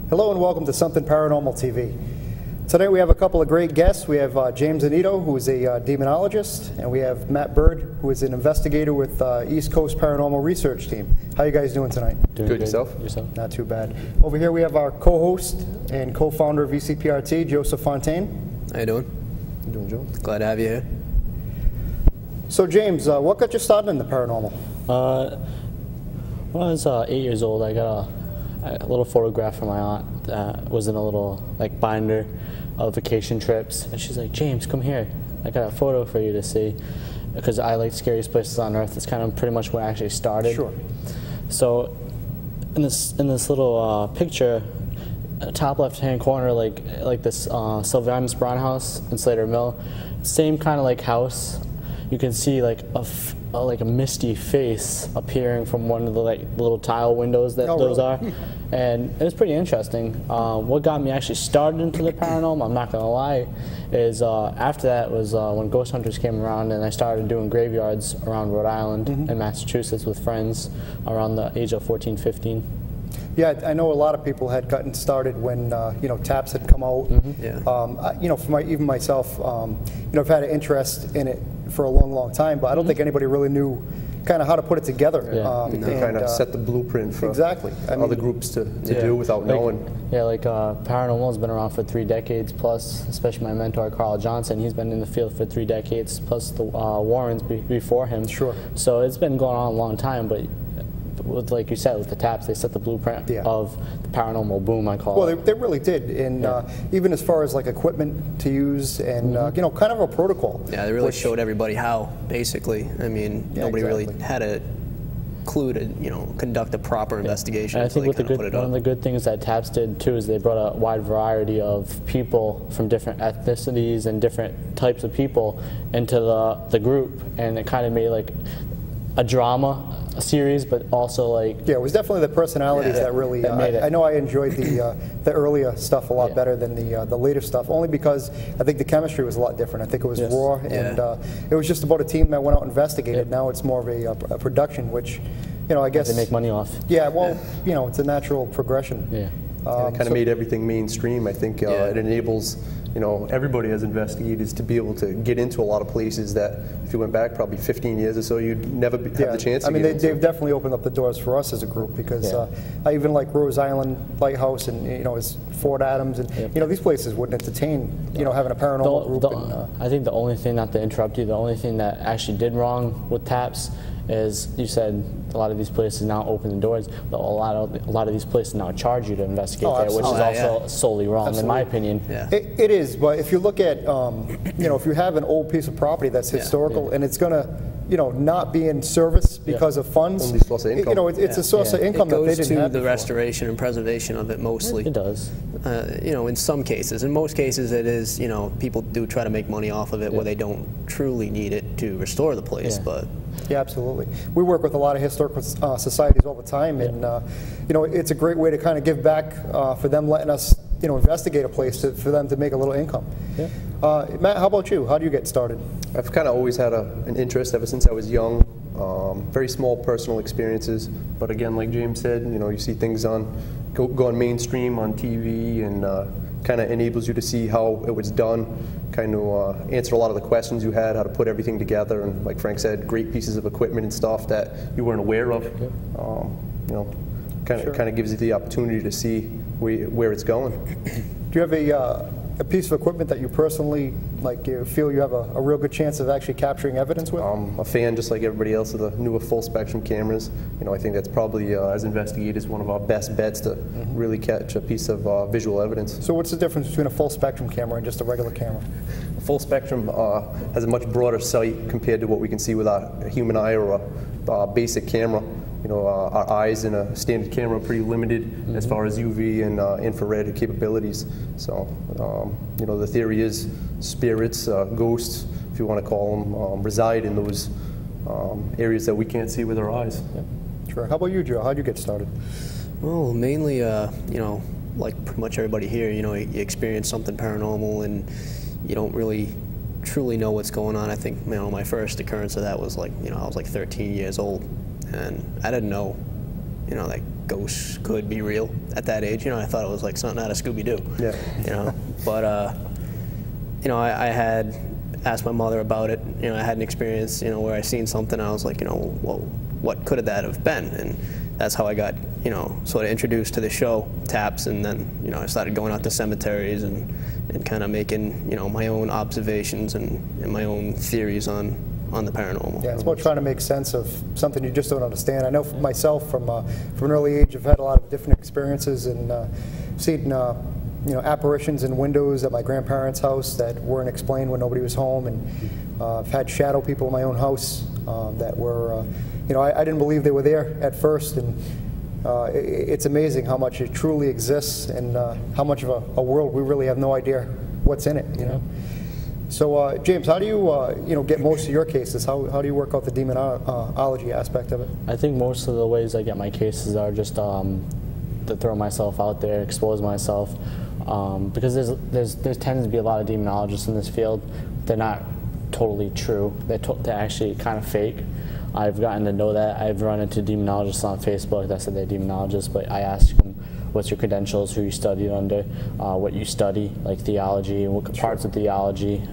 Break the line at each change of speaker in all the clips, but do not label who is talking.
Hello and welcome to Something Paranormal TV. Today we have a couple of great guests. We have James Anito, who is a demonologist, and we have Matt Bird, who is an investigator with East Coast Paranormal Research Team. How are you guys doing tonight?
Doing good. Yourself?
Not too bad. Over here we have our co-host and co-founder of ECPRT, Joseph Fontaine.
How you doing?
How you doing, Joe?
Glad to have you here.
So James, what got you started in the paranormal?
When I was 8 years old, I got a little photograph from my aunt that was in a little binder of vacation trips, and she's like, "James, come here. I got a photo for you to see," because I like scariest places on earth. It's kind of pretty much where I actually started.
Sure.
So in this little picture, top left-hand corner, like this Sylvanus Brown house in Slater Mill, same kind of house. You can see like a misty face appearing from one of the little tile windows that those are, and it was pretty interesting. What got me actually started into the paranormal, I'm not gonna lie, is after that was when ghost hunters came around, and I started doing graveyards around Rhode Island and Massachusetts with friends around the age of 14, 15.
Yeah, I know a lot of people had gotten started when taps had come out. For even myself, I've had an interest in it for a long time, but I don't think anybody really knew kind of how to put it together.
They kind of set the blueprint for other groups to do without knowing.
Yeah, paranormal has been around for 3 decades plus, especially my mentor, Carl Johnson. He's been in the field for 3 decades, plus the Warrens before him.
Sure.
So it's been going on a long time, but with, like you said, with the taps, they set the blueprint of the paranormal boom, I call it.
Well, they really did, and even as far as equipment to use and kind of a protocol.
Yeah, they really showed everybody how, basically. I mean, nobody really had a clue to conduct a proper investigation.
And I think one of the good things that taps did too is they brought a wide variety of people from different ethnicities and different types of people into the group, and it kind of made a drama series, but also
yeah, it was definitely the personalities that really made it. I know I enjoyed the earlier stuff a lot better than the later stuff, only because I think the chemistry was a lot different. I think it was raw, and it was just about a team that went out and investigated. Now it's more of a production, which I guess
they make money off.
Yeah, well, it's a natural progression.
Yeah, it kind of made everything mainstream. I think it enables everybody as investigators to be able to get into a lot of places that if you went back probably 15 years or so, you'd never have the chance to
I mean, they've definitely opened up the doors for us as a group, because I even like Rose Island Lighthouse and, it's Fort Adams, and, these places wouldn't entertain, having a paranormal group.
I think the only thing, not to interrupt you, the only thing that actually did wrong with taps is, you said a lot of these places now open the doors, but a lot of these places now charge you to investigate there, which is also solely wrong, in my opinion.
It is, but if you look at, if you have an old piece of property that's historical and it's going to, not be in service because of funds,
only source of income.
It's a source of income that they didn't have
to the
before.
restoration and preservation of it mostly.
It does.
In some cases. In most cases, it is, people do try to make money off of it where they don't truly need it to restore the place, but.
Yeah, absolutely. We work with a lot of historical societies all the time, and it's a great way to kind of give back for them letting us, investigate a place for them to make a little income. Matt, how about you? How do you get started?
I've kind of always had an interest ever since I was young. Very small personal experiences, but again, like James said, you see things go on mainstream on TV, and kind of enables you to see how it was done, kind of answer a lot of the questions you had, how to put everything together, and like Frank said, great pieces of equipment and stuff that you weren't aware of. Kind of gives you the opportunity to see where it's going.
Do you have a piece of equipment that you personally you feel you have a real good chance of actually capturing evidence with?
I'm a fan, just like everybody else, of the newer full spectrum cameras. I think that's probably, as investigators, one of our best bets to really catch a piece of visual evidence.
So what's the difference between a full spectrum camera and just a regular camera?
A full spectrum has a much broader sight compared to what we can see with our human eye or a basic camera. Our eyes in a standard camera are pretty limited as far as UV and infrared capabilities. So, the theory is spirits, ghosts, if you want to call them, reside in those areas that we can't see with our eyes.
Sure. How about you, Joe? How'd you get started?
Well, mainly, like pretty much everybody here, you experience something paranormal and you don't really truly know what's going on. I think, my first occurrence of that was I was 13 years old. And I didn't know, ghosts could be real at that age. You know, I thought it was like something out of Scooby-Doo.
Yeah.
You know, but you know, I had asked my mother about it. You know, I had an experience, you know, where I seen something. I was like, you know, well, what could that have been? And that's how I got, you know, sort of introduced to the show, Taps, and then, you know, I started going out to cemeteries and kind of making, you know, my own observations and my own theories on the paranormal.
Yeah, it's about trying to make sense of something you just don't understand. I know for myself, from an early age, I've had a lot of different experiences and seen, you know, apparitions in windows at my grandparents' house that weren't explained when nobody was home, and I've had shadow people in my own house that were, you know, I didn't believe they were there at first, and it's amazing how much it truly exists and how much of a world we really have no idea what's in it, you know. So, James, how do you, you know, get most of your cases? How do you work out the demonology aspect of it?
I think most of the ways I get my cases are just to throw myself out there, expose myself, because there tends to be a lot of demonologists in this field. They're not totally true. They're actually kind of fake. I've gotten to know that. I've run into demonologists on Facebook that said they're demonologists, but I ask them, what's your credentials, who you studied under, what you study, like theology, what parts of theology.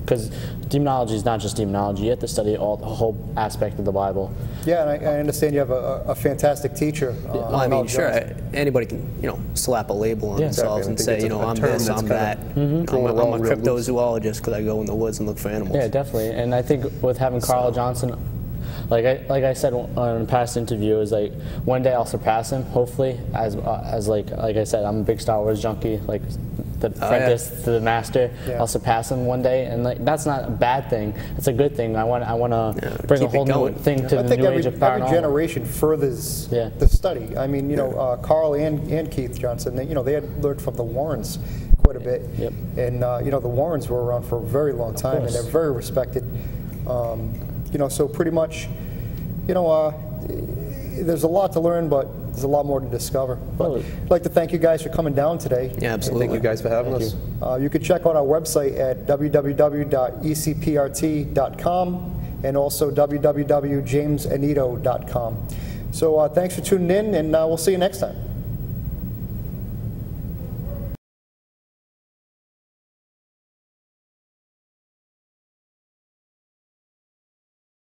Because demonology is not just demonology. You have to study the whole aspect of the Bible.
Yeah, and I understand you have a fantastic teacher.
Well, I mean, sure, anybody can, you know, slap a label on themselves and say, you know, I'm this, I'm that. I'm a cryptozoologist because I go in the woods and look for animals.
Yeah, definitely. And I think with having Carl Johnson, like I said on a past interview, is like one day I'll surpass him, hopefully, as like I said, I'm a big Star Wars junkie, like the apprentice to the master. Yeah. I'll surpass him one day, and like that's not a bad thing. It's a good thing. I want to bring a whole new thing to the new age of paranormal.
Every generation furthers the study. I mean, you know, Carl and Keith Johnson, you know, they had learned from the Warrens quite a bit, and you know, the Warrens were around for a very long time, and they're very respected. You know, so pretty much, you know, there's a lot to learn, but there's a lot more to discover. But I'd like to thank you guys for coming down today.
Yeah, absolutely.
Thank you guys for having us.
You can check out our website at www.ecprt.com and also www.jamesanito.com. So thanks for tuning in, and we'll see you next time.